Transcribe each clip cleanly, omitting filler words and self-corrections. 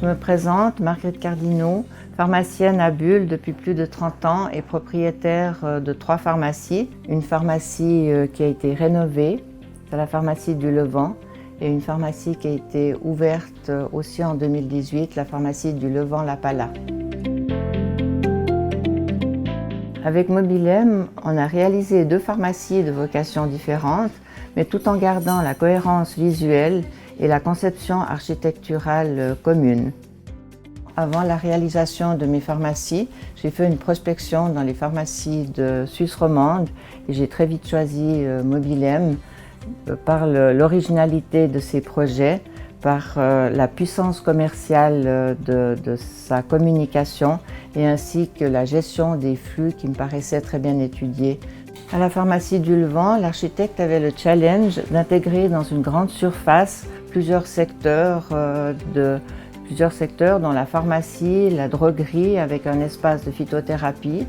Je me présente, Marguerite Cardinaux, pharmacienne à Bulle depuis plus de 30 ans et propriétaire de 3 pharmacies. Une pharmacie qui a été rénovée, c'est la pharmacie du Levant, et une pharmacie qui a été ouverte aussi en 2018, la pharmacie du Levant-La Pala. Avec Mobilem, on a réalisé 2 pharmacies de vocations différentes, mais tout en gardant la cohérence visuelle et la conception architecturale commune. Avant la réalisation de mes pharmacies, j'ai fait une prospection dans les pharmacies de Suisse romande et j'ai très vite choisi Mobilem par l'originalité de ses projets, par la puissance commerciale de sa communication et ainsi que la gestion des flux qui me paraissait très bien étudiée. À la pharmacie du Levant, l'architecte avait le challenge d'intégrer dans une grande surface plusieurs secteurs dont la pharmacie, la droguerie avec un espace de phytothérapie,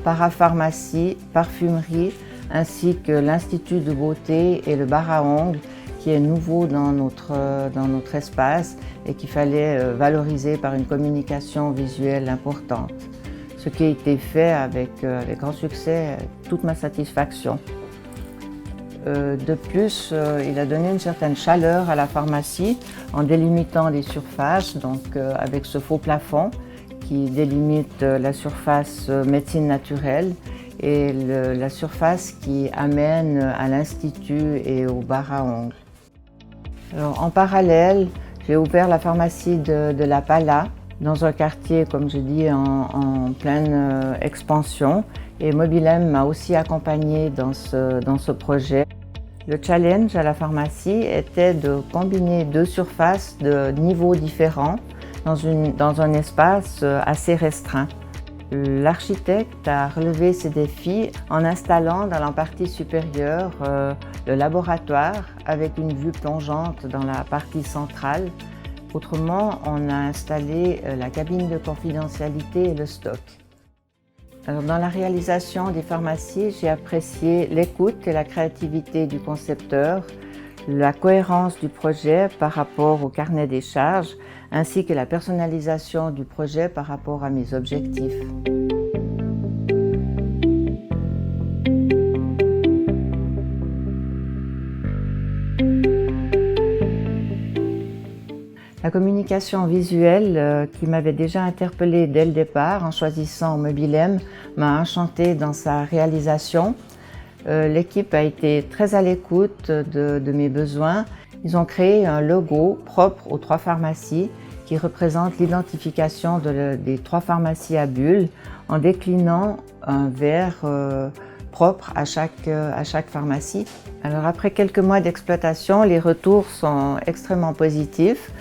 parapharmacie, parfumerie, ainsi que l'Institut de beauté et le bar à ongles qui est nouveau dans notre espace et qu'il fallait valoriser par une communication visuelle importante. Ce qui a été fait avec grand succès, toute ma satisfaction. De plus, il a donné une certaine chaleur à la pharmacie en délimitant les surfaces, donc avec ce faux plafond qui délimite la surface médecine naturelle et la surface qui amène à l'Institut et au bar à ongles. Alors, en parallèle, j'ai ouvert la pharmacie de La Pala dans un quartier, comme je dis, en pleine expansion. Et Mobilem m'a aussi accompagnée dans ce projet. Le challenge à la pharmacie était de combiner 2 surfaces de niveaux différents dans un espace assez restreint. L'architecte a relevé ces défis en installant dans la partie supérieure le laboratoire avec une vue plongeante dans la partie centrale. Autrement, on a installé la cabine de confidentialité et le stock. Alors, dans la réalisation des pharmacies, j'ai apprécié l'écoute et la créativité du concepteur, la cohérence du projet par rapport au carnet des charges, ainsi que la personnalisation du projet par rapport à mes objectifs. La communication visuelle qui m'avait déjà interpellée dès le départ en choisissant Mobilem m'a enchantée dans sa réalisation. L'équipe a été très à l'écoute de mes besoins. Ils ont créé un logo propre aux 3 pharmacies qui représente l'identification des 3 pharmacies à Bulle en déclinant un verre propre à chaque pharmacie. Alors après quelques mois d'exploitation, les retours sont extrêmement positifs.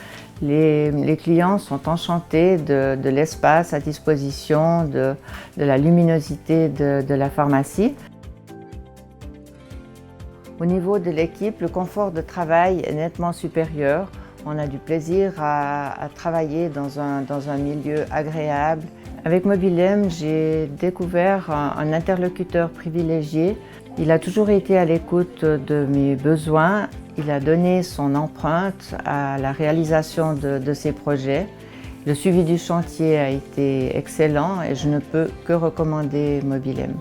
Les clients sont enchantés de l'espace à disposition, de la luminosité de la pharmacie. Au niveau de l'équipe, le confort de travail est nettement supérieur. On a du plaisir à travailler dans un milieu agréable. Avec Mobilem, j'ai découvert un interlocuteur privilégié. Il a toujours été à l'écoute de mes besoins. Il a donné son empreinte à la réalisation de ses projets. Le suivi du chantier a été excellent et je ne peux que recommander Mobilem.